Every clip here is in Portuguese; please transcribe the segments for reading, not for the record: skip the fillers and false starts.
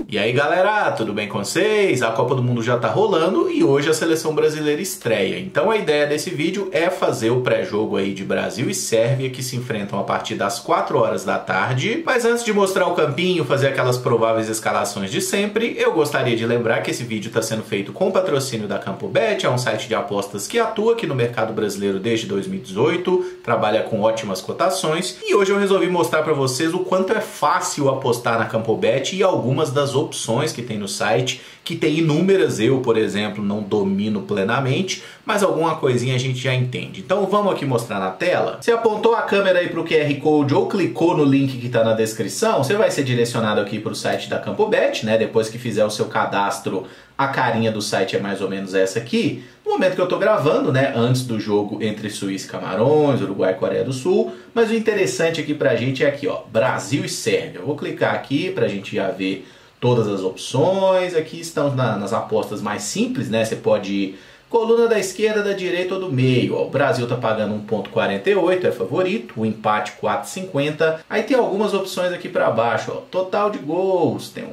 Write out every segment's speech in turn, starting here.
E aí galera, tudo bem com vocês? A Copa do Mundo já tá rolando e hoje a seleção brasileira estreia. Então a ideia desse vídeo é fazer o pré-jogo aí de Brasil e Sérvia, que se enfrentam a partir das 4 horas da tarde. Mas antes de mostrar o campinho, fazer aquelas prováveis escalações de sempre, eu gostaria de lembrar que esse vídeo está sendo feito com patrocínio da CampoBet, é um site de apostas que atua aqui no mercado brasileiro desde 2018, trabalha com ótimas cotações, e hoje eu resolvi mostrar para vocês o quanto é fácil apostar na CampoBet e algumas das opções que tem no site, que tem inúmeras. Eu, por exemplo, não domino plenamente, mas alguma coisinha a gente já entende. Então vamos aqui mostrar na tela. Você apontou a câmera aí para o QR Code ou clicou no link que está na descrição, você vai ser direcionado aqui para o site da CampoBet, né? Depois que fizer o seu cadastro, a carinha do site é mais ou menos essa aqui. No momento que eu estou gravando, né, antes do jogo entre Suíça e Camarões, Uruguai e Coreia do Sul, mas o interessante aqui pra gente é aqui, ó, Brasil e Sérvia. Eu vou clicar aqui pra gente já ver todas as opções. Aqui estão nas apostas mais simples, né? Você pode ir coluna da esquerda, da direita ou do meio. Ó, o Brasil tá pagando 1,48, é favorito. O empate 4,50. Aí tem algumas opções aqui para baixo. Ó, total de gols. Tem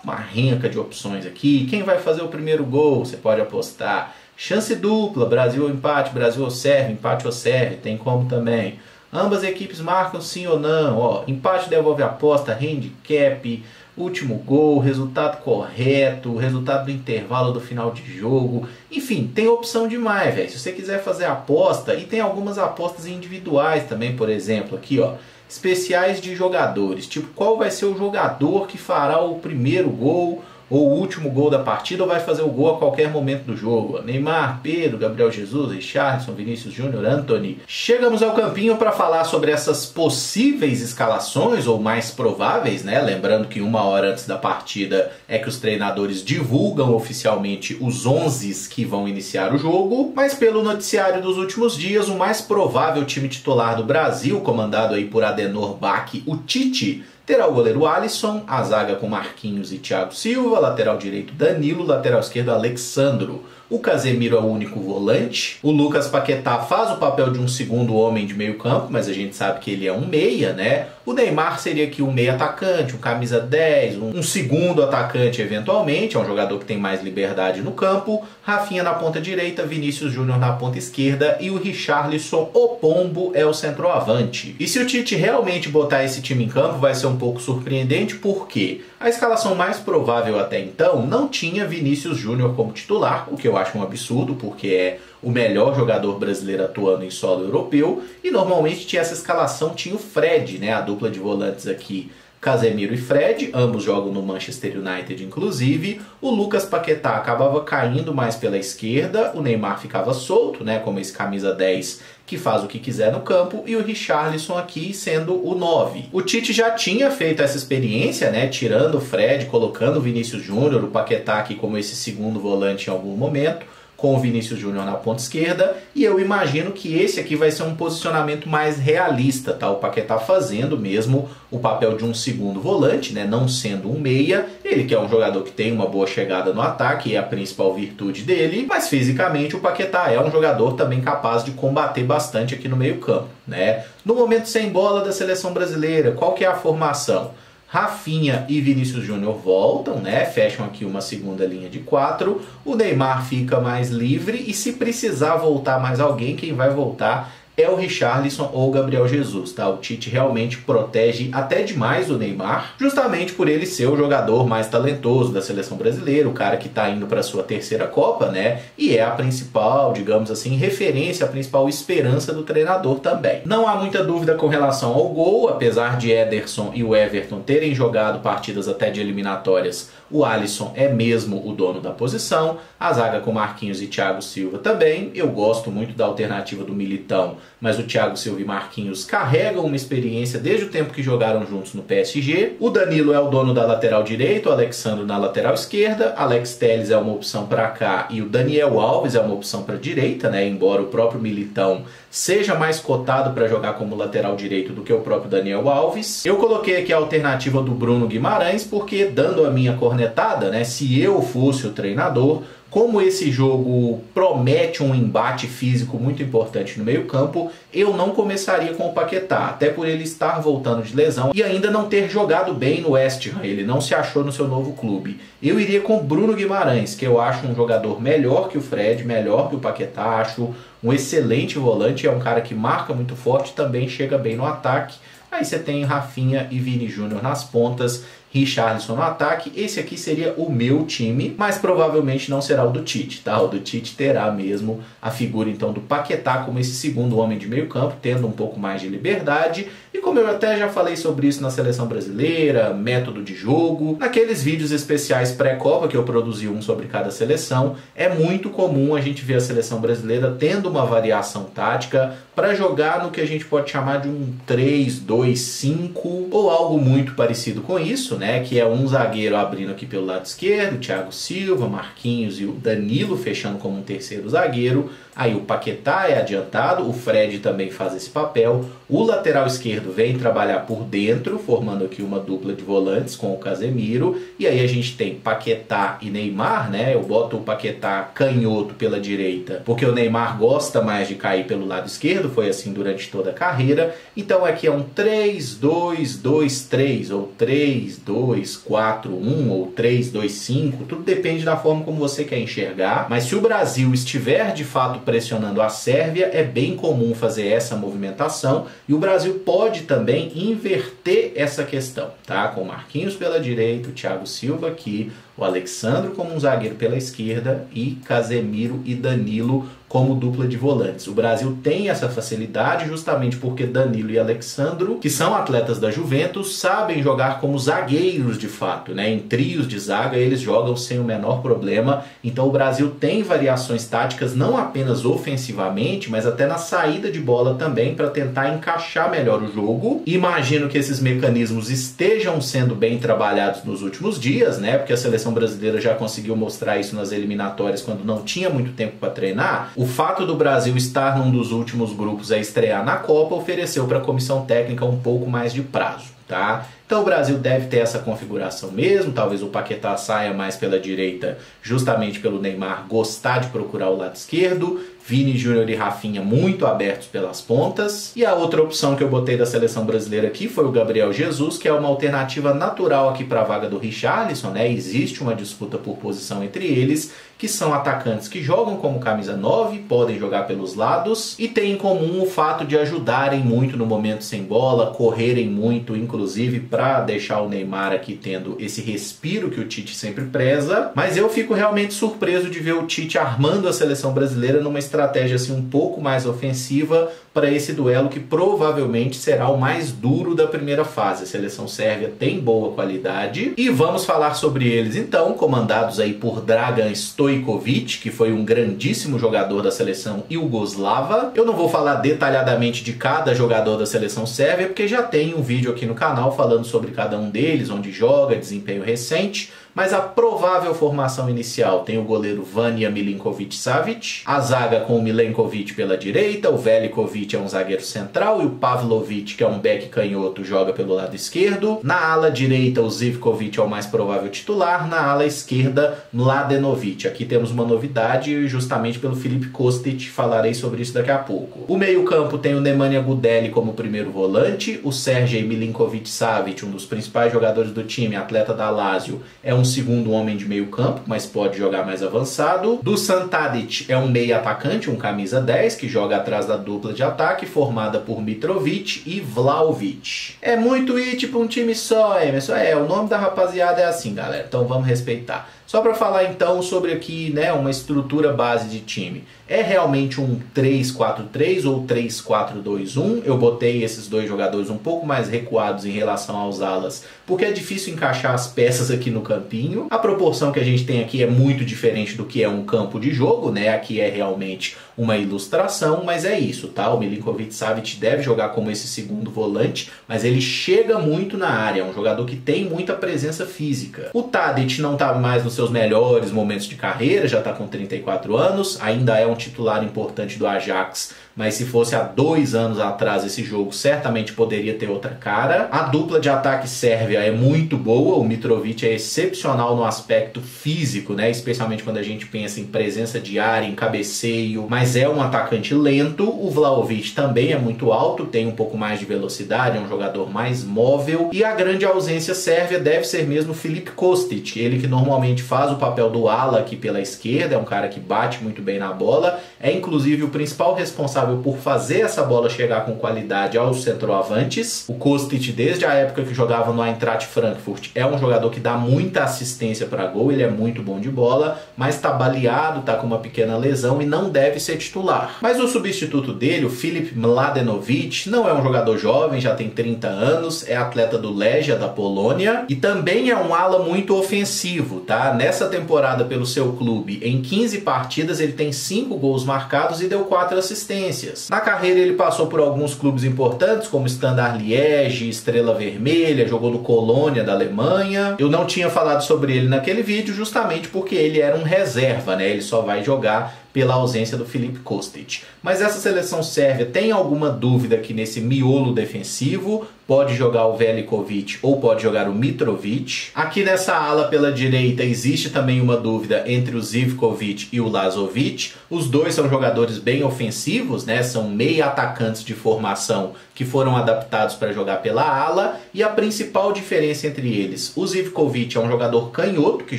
uma renca de opções aqui. Quem vai fazer o primeiro gol? Você pode apostar. Chance dupla, Brasil ou empate, Brasil ou Sérvia, empate ou Sérvia. Tem como também. Ambas equipes marcam sim ou não. Ó, empate devolve a aposta, handicap, último gol, resultado correto, resultado do intervalo do final de jogo. Enfim, tem opção demais, velho. Se você quiser fazer aposta, e tem algumas apostas individuais também, por exemplo, aqui, ó, especiais de jogadores. Tipo, qual vai ser o jogador que fará o primeiro gol ou o último gol da partida, ou vai fazer o gol a qualquer momento do jogo. Neymar, Pedro, Gabriel Jesus, Richarlison, Vinícius Júnior, Antony. Chegamos ao campinho para falar sobre essas possíveis escalações, ou mais prováveis, né? Lembrando que 1 hora antes da partida é que os treinadores divulgam oficialmente os 11 que vão iniciar o jogo, mas pelo noticiário dos últimos dias, o mais provável time titular do Brasil, comandado aí por Adenor Bach, o Tite, terá o goleiro Alisson, a zaga com Marquinhos e Thiago Silva, lateral direito Danilo, lateral esquerdo Alexandro. O Casemiro é o único volante. O Lucas Paquetá faz o papel de um segundo homem de meio campo, mas a gente sabe que ele é um meia, né? O Neymar seria aqui um meia atacante, um camisa 10, um segundo atacante eventualmente, é um jogador que tem mais liberdade no campo. Rafinha na ponta direita, Vinícius Júnior na ponta esquerda e o Richarlison, o Pombo, é o centroavante. E se o Tite realmente botar esse time em campo, vai ser um pouco surpreendente, porque a escalação mais provável até então não tinha Vinícius Júnior como titular, o que eu acho um absurdo, porque é o melhor jogador brasileiro atuando em solo europeu, e normalmente tinha essa escalação, tinha o Fred, né, a dupla de volantes aqui, Casemiro e Fred, ambos jogam no Manchester United inclusive. O Lucas Paquetá acabava caindo mais pela esquerda, o Neymar ficava solto, né, como esse camisa 10 que faz o que quiser no campo, e o Richarlison aqui sendo o 9. O Tite já tinha feito essa experiência, né, tirando o Fred, colocando o Vinícius Júnior, o Paquetá aqui como esse segundo volante em algum momento, com o Vinícius Júnior na ponta esquerda, e eu imagino que esse aqui vai ser um posicionamento mais realista, tá? O Paquetá fazendo mesmo o papel de um segundo volante, né? Não sendo um meia, ele que é um jogador que tem uma boa chegada no ataque, é a principal virtude dele, mas fisicamente o Paquetá é um jogador também capaz de combater bastante aqui no meio campo, né? No momento sem bola da seleção brasileira, qual que é a formação? Rafinha e Vinícius Júnior voltam, né? Fecham aqui uma segunda linha de 4. O Neymar fica mais livre e se precisar voltar mais alguém, quem vai voltar é o Richarlison ou o Gabriel Jesus, tá? O Tite realmente protege até demais o Neymar, justamente por ele ser o jogador mais talentoso da seleção brasileira, o cara que tá indo para sua terceira Copa, né? E é a principal, digamos assim, referência, a principal esperança do treinador também. Não há muita dúvida com relação ao gol, apesar de Ederson e o Everton terem jogado partidas até de eliminatórias, o Alisson é mesmo o dono da posição, a zaga com Marquinhos e Thiago Silva também. Eu gosto muito da alternativa do Militão, mas o Thiago Silva e Marquinhos carregam uma experiência desde o tempo que jogaram juntos no PSG. O Danilo é o dono da lateral direita, o Alexandro na lateral esquerda, Alex Telles é uma opção para cá e o Daniel Alves é uma opção para direita, né? Embora o próprio Militão seja mais cotado para jogar como lateral direito do que o próprio Daniel Alves. Eu coloquei aqui a alternativa do Bruno Guimarães porque, dando a minha cornetada, né, se eu fosse o treinador, como esse jogo promete um embate físico muito importante no meio-campo, eu não começaria com o Paquetá, até por ele estar voltando de lesão e ainda não ter jogado bem no West Ham, ele não se achou no seu novo clube. Eu iria com Bruno Guimarães, que eu acho um jogador melhor que o Fred, melhor que o Paquetá, acho um excelente volante, é um cara que marca muito forte, também chega bem no ataque. Aí você tem Rafinha e Vini Júnior nas pontas, Richarlison no ataque. Esse aqui seria o meu time, mas provavelmente não será o do Tite, tá? O do Tite terá mesmo a figura então do Paquetá como esse segundo homem de meio campo, tendo um pouco mais de liberdade. E como eu até já falei sobre isso na seleção brasileira, método de jogo, naqueles vídeos especiais pré-copa que eu produzi um sobre cada seleção, é muito comum a gente ver a seleção brasileira tendo uma variação tática para jogar no que a gente pode chamar de um 3-2-5 ou algo muito parecido com isso, né? Que é um zagueiro abrindo aqui pelo lado esquerdo, Thiago Silva, Marquinhos e o Danilo fechando como um terceiro zagueiro. Aí o Paquetá é adiantado, o Fred também faz esse papel. O lateral esquerdo vem trabalhar por dentro, formando aqui uma dupla de volantes com o Casemiro. E aí a gente tem Paquetá e Neymar, né? Eu boto o Paquetá canhoto pela direita, porque o Neymar gosta mais de cair pelo lado esquerdo, foi assim durante toda a carreira. Então aqui é um 3-2-2-3, ou 3-2-4-1, ou 3-2-5, tudo depende da forma como você quer enxergar. Mas se o Brasil estiver de fato pressionando a Sérvia, é bem comum fazer essa movimentação e o Brasil pode também inverter essa questão, tá? Com o Marquinhos pela direita, o Thiago Silva aqui, o Alexandro como um zagueiro pela esquerda e Casemiro e Danilo como dupla de volantes. O Brasil tem essa facilidade justamente porque Danilo e Alexandro, que são atletas da Juventus, sabem jogar como zagueiros de fato, né? Em trios de zaga eles jogam sem o menor problema. Então o Brasil tem variações táticas não apenas ofensivamente, mas até na saída de bola também para tentar encaixar melhor o jogo. Imagino que esses mecanismos estejam sendo bem trabalhados nos últimos dias, né? Porque a seleção brasileira já conseguiu mostrar isso nas eliminatórias quando não tinha muito tempo para treinar. O fato do Brasil estar num dos últimos grupos a estrear na Copa ofereceu para a comissão técnica um pouco mais de prazo, tá? Então o Brasil deve ter essa configuração mesmo, talvez o Paquetá saia mais pela direita justamente pelo Neymar gostar de procurar o lado esquerdo, Vini Júnior e Rafinha muito abertos pelas pontas. E a outra opção que eu botei da seleção brasileira aqui foi o Gabriel Jesus, que é uma alternativa natural aqui para a vaga do Richarlison, né? Existe uma disputa por posição entre eles, que são atacantes que jogam como camisa 9, podem jogar pelos lados e têm em comum o fato de ajudarem muito no momento sem bola, correrem muito, inclusive para deixar o Neymar aqui tendo esse respiro que o Tite sempre preza. Mas eu fico realmente surpreso de ver o Tite armando a seleção brasileira numa estratégia assim um pouco mais ofensiva para esse duelo que provavelmente será o mais duro da primeira fase. A seleção sérvia tem boa qualidade e vamos falar sobre eles então, comandados aí por Dragan Stojkovic, que foi um grandíssimo jogador da seleção iugoslava. Eu não vou falar detalhadamente de cada jogador da seleção sérvia, porque já tem um vídeo aqui no canal falando sobre cada um deles, onde joga, desempenho recente. Mas a provável formação inicial tem o goleiro Vanja Milinković-Savić, a zaga com o Milenkovic pela direita, o Velikovic é um zagueiro central e o Pavlovic, que é um back canhoto, joga pelo lado esquerdo. Na ala direita, o Zivkovic é o mais provável titular, na ala esquerda, Mladenovic. Aqui temos uma novidade, justamente pelo Filipe Kostic, falarei sobre isso daqui a pouco. O meio-campo tem o Nemanja Gudelj como primeiro volante, o Sergej Milinković-Savić, um dos principais jogadores do time, atleta da Lazio, é um segundo homem de meio campo, mas pode jogar mais avançado. Dusan Tadić é um meio atacante, um camisa 10, que joga atrás da dupla de ataque, formada por Mitrovic e Vlahovic. É muito ir tipo um time só, Emerson. O nome da rapaziada é assim, galera, então vamos respeitar. Só para falar então sobre aqui, né, uma estrutura base de time. É realmente um 3-4-3 ou 3-4-2-1. Eu botei esses dois jogadores um pouco mais recuados em relação aos alas, porque é difícil encaixar as peças aqui no campinho. A proporção que a gente tem aqui é muito diferente do que é um campo de jogo, né? Aqui é realmente uma ilustração, mas é isso, tá? O Milinković-Savić deve jogar como esse segundo volante, mas ele chega muito na área, é um jogador que tem muita presença física. O Tadić não tá mais nos seus melhores momentos de carreira, já tá com 34 anos, ainda é um titular importante do Ajax, mas se fosse há 2 anos atrás esse jogo certamente poderia ter outra cara. A dupla de ataque sérvia é muito boa, o Mitrovic é excepcional no aspecto físico, né? Especialmente quando a gente pensa em presença de área, em cabeceio, mas é um atacante lento. O Vlahovic também é muito alto, tem um pouco mais de velocidade, é um jogador mais móvel, e a grande ausência sérvia deve ser mesmo Filip Kostic, ele que normalmente faz o papel do ala aqui pela esquerda, é um cara que bate muito bem na bola, é inclusive o principal responsável por fazer essa bola chegar com qualidade aos centroavantes. O Kostic, desde a época que jogava no Eintracht Frankfurt, é um jogador que dá muita assistência para gol, ele é muito bom de bola, mas está baleado, está com uma pequena lesão e não deve ser titular. Mas o substituto dele, o Filip Mladenovic, não é um jogador jovem, já tem 30 anos, é atleta do Legia da Polônia e também é um ala muito ofensivo, tá? Nessa temporada pelo seu clube, em 15 partidas ele tem 5 gols marcados e deu 4 assistências. Na carreira ele passou por alguns clubes importantes, como Standard Liège, Estrela Vermelha, jogou no Colônia da Alemanha. Eu não tinha falado sobre ele naquele vídeo justamente porque ele era um reserva, né? Ele só vai jogar pela ausência do Filip Kostic. Mas essa seleção sérvia tem alguma dúvida aqui nesse miolo defensivo? Pode jogar o Velikovic ou pode jogar o Mitrovic. Aqui nessa ala pela direita existe também uma dúvida entre o Zivkovic e o Lazovic. Os dois são jogadores bem ofensivos, né? São meia atacantes de formação que foram adaptados para jogar pela ala. E a principal diferença entre eles, o Zivkovic é um jogador canhoto que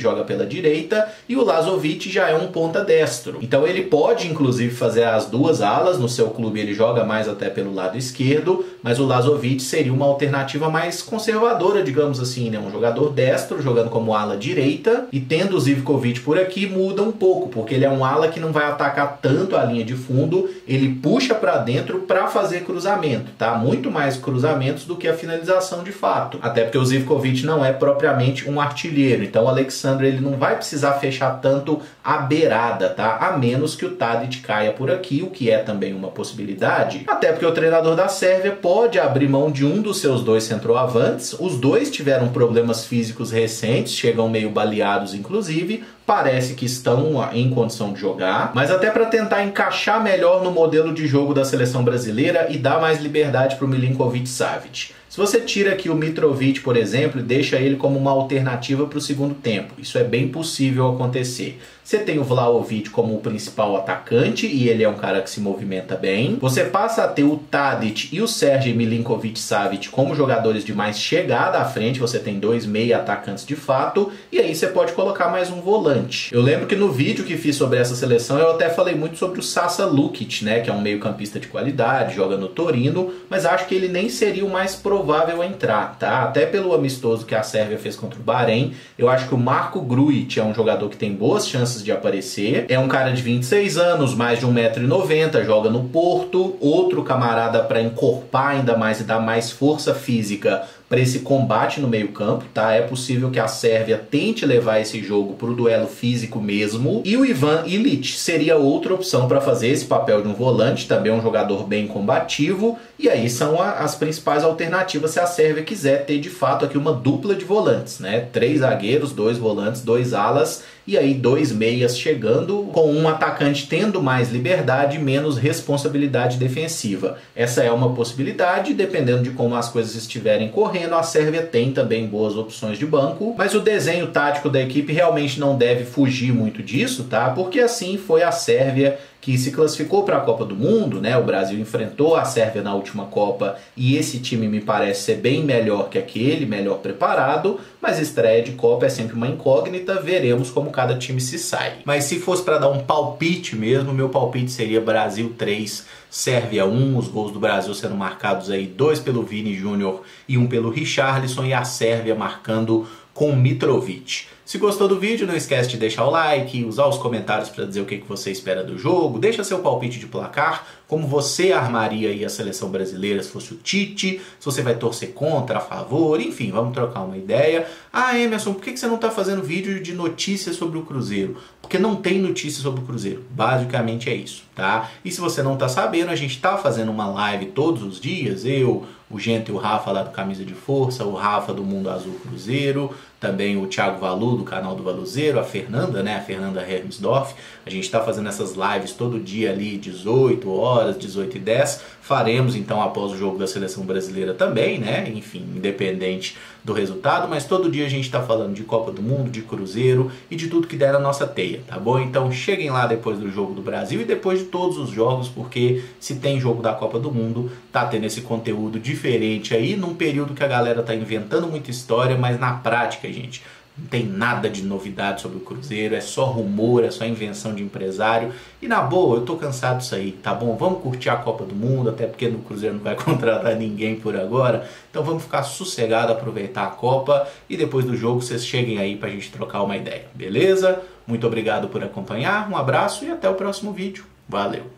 joga pela direita e o Lazovic já é um ponta destro. Então ele pode inclusive fazer as duas alas, no seu clube ele joga mais até pelo lado esquerdo, mas o Lazovic seria uma alternativa mais conservadora, digamos assim, né? Um jogador destro jogando como ala direita, e tendo o Zivkovic por aqui muda um pouco, porque ele é um ala que não vai atacar tanto a linha de fundo, ele puxa para dentro para fazer cruzamento, tá? Muito mais cruzamentos do que a finalização de fato, até porque o Zivkovic não é propriamente um artilheiro, então o Alexandre ele não vai precisar fechar tanto a beirada, tá? A menos que o Tadic caia por aqui, o que é também uma possibilidade, até porque o treinador da Sérvia pode abrir mão de um dos seus 2 centroavantes. Os dois tiveram problemas físicos recentes, chegam meio baleados inclusive, parece que estão em condição de jogar, mas até para tentar encaixar melhor no modelo de jogo da seleção brasileira e dar mais liberdade para o Milinkovic-Savic. Se você tira aqui o Mitrovic, por exemplo, e deixa ele como uma alternativa para o segundo tempo, isso é bem possível acontecer. Você tem o Vlahovic como o principal atacante, e ele é um cara que se movimenta bem. Você passa a ter o Tadic e o Sergej Milinkovic-Savic como jogadores de mais chegada à frente, você tem 2 meia atacantes de fato, e aí você pode colocar mais um volante. Eu lembro que no vídeo que fiz sobre essa seleção eu até falei muito sobre o Sasa Lukic, né, que é um meio campista de qualidade, joga no Torino, mas acho que ele nem seria o mais provável a entrar, tá? Até pelo amistoso que a Sérvia fez contra o Bahrein, eu acho que o Marko Grujic é um jogador que tem boas chances de aparecer. É um cara de 26 anos, mais de 1,90 m, joga no Porto, outro camarada para encorpar ainda mais e dar mais força física para esse combate no meio campo, tá? É possível que a Sérvia tente levar esse jogo para o duelo físico mesmo. E o Ivan Ilic seria outra opção para fazer esse papel de um volante, também um jogador bem combativo. E aí são as principais alternativas se a Sérvia quiser ter de fato aqui uma dupla de volantes, né? 3 zagueiros, 2 volantes, 2 alas, e aí 2 meias chegando, com um atacante tendo mais liberdade e menos responsabilidade defensiva. Essa é uma possibilidade, dependendo de como as coisas estiverem correndo. A Sérvia tem também boas opções de banco, mas o desenho tático da equipe realmente não deve fugir muito disso, tá? Porque assim foi a Sérvia que se classificou para a Copa do Mundo, né? O Brasil enfrentou a Sérvia na última Copa e esse time me parece ser bem melhor que aquele, melhor preparado, mas estreia de Copa é sempre uma incógnita, veremos como cada time se sai. Mas se fosse para dar um palpite mesmo, meu palpite seria Brasil 3, Sérvia 1, os gols do Brasil sendo marcados aí 2 pelo Vini Júnior e 1 pelo Richarlison, e a Sérvia marcando com Mitrovic. Se gostou do vídeo, não esquece de deixar o like, usar os comentários para dizer o que você espera do jogo, deixa seu palpite de placar, como você armaria aí a seleção brasileira se fosse o Tite, se você vai torcer contra, a favor, enfim, vamos trocar uma ideia. Ah, Emerson, por que você não está fazendo vídeo de notícias sobre o Cruzeiro? Porque não tem notícias sobre o Cruzeiro, basicamente é isso, tá? E se você não está sabendo, a gente está fazendo uma live todos os dias, eu, o Gento e o Rafa lá do Camisa de Força, o Rafa do Mundo Azul Cruzeiro, também o Thiago Valu do canal do Valuzeiro, a Fernanda, né, a Fernanda Hermsdorf. A gente está fazendo essas lives todo dia ali, 18 horas, 18h10. Faremos então após o jogo da Seleção Brasileira também, né, enfim, independente do resultado, mas todo dia a gente está falando de Copa do Mundo, de Cruzeiro e de tudo que der na nossa teia, tá bom? Então cheguem lá depois do jogo do Brasil e depois de todos os jogos, porque se tem jogo da Copa do Mundo, tá tendo esse conteúdo diferente aí, num período que a galera tá inventando muita história, mas na prática, gente, não tem nada de novidade sobre o Cruzeiro, é só rumor, é só invenção de empresário. E na boa, eu tô cansado disso aí, tá bom? Vamos curtir a Copa do Mundo, até porque no Cruzeiro não vai contratar ninguém por agora. Então vamos ficar sossegado, aproveitar a Copa e depois do jogo vocês cheguem aí pra gente trocar uma ideia, beleza? Muito obrigado por acompanhar, um abraço e até o próximo vídeo. Valeu!